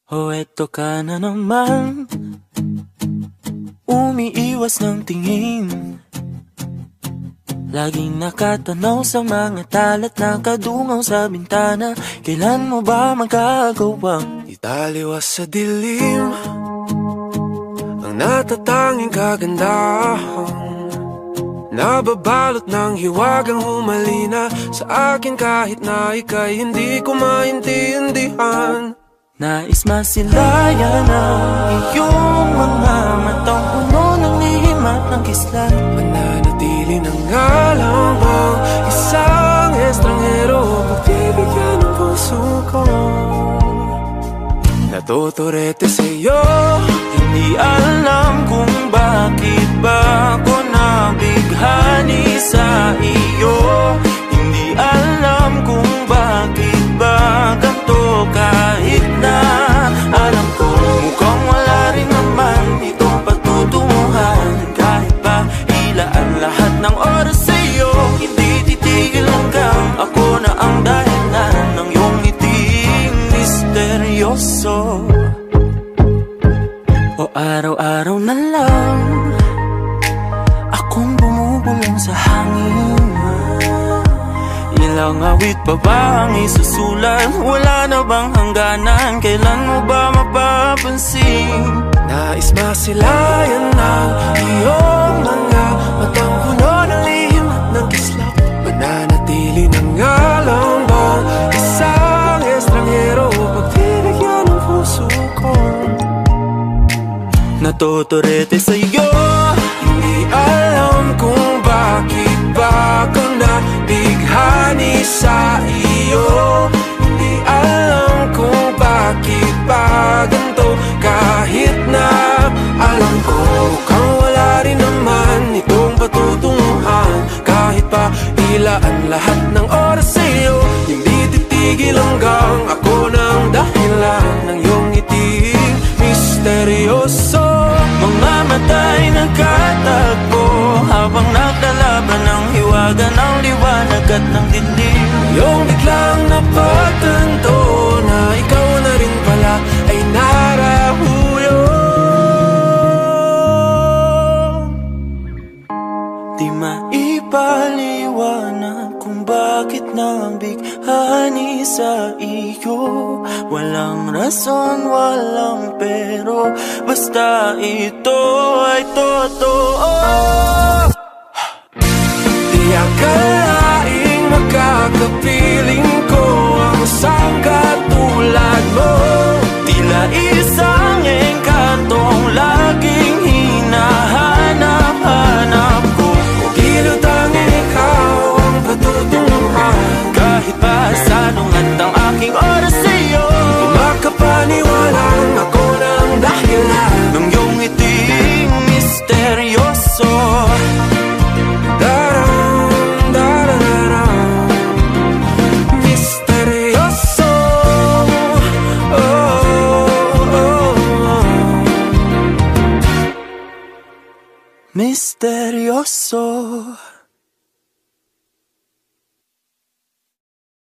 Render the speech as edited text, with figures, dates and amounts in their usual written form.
Oh, eto ka na naman, umiiwas ng tingin. Laging nakatanaw sa mga talat na kadungaw sa bintana. Kailan mo ba magagawang italiwas sa dilim ang natatanging kagandahan, nababalot ng hiwagang humalina sa akin kahit na ika'y hindi ko maintindihan. Nais masilayan ang iyong mga matang puno ng lihim at ng kislat. Mananatili ng ngalang ang isang estranghero, pagbibigyan ng puso ko. Natuturete sa'yo, hindi alam kung bakit ba ako nabighani sa iyo. Hindi alam kung bakit ba ganito kahit na alam ko mukhang wala rin naman itong patutunguhan. Kahit pa ilaan lahat ng oras sa'yo, hindi titigil hanggang ako na ang dahilan ng iyong ngiting misteryoso. O araw-araw na lang akong bumubulong sa hangin. Ilang awit pa ba ang isusulat? Wala na bang hangganan? Kailan mo ba mapapansin? nais masilayan ng iyong mga matang puno ng lihim at ng kislap. Mananatili ng ngalang bang isang estranghero, pagbibigyan ng puso ko. Natuturete sa'yo, hindi alam kung bakit ba ako nabighani sa iyo. Hindi alam kung bakit ba ganito kahit na alam ko mukhang wala rin naman itong patutunguhan. Kahit pa ilaan lahat ng oras sa'yo, hindi titigil hanggang ako ng dahilan ng iyong ngiting misteryoso. mga mata'y nagkatagpo habang naglalaban ng hiwaga ng liwanag at ng dilim. Yung biglang napagtanto na ikaw na rin pala ay narahuyo. Di maipaliwanag kung bakit nabighani sa iyo. Walang rason, walang pero, basta ito ay totoo. Di akalaing makakapiling ko ang isang katulad mo. Tila isang engkantong laging hinahanap-hanap ko. Kilutangin ikaw ang patutunguhan. Kahit pa salungat ang aking oras sa'yo, makapaniwalang ako ng dahilan ng iyong ngiting misteryoso. Misteryoso. Oh, oh, oh. Misteryoso.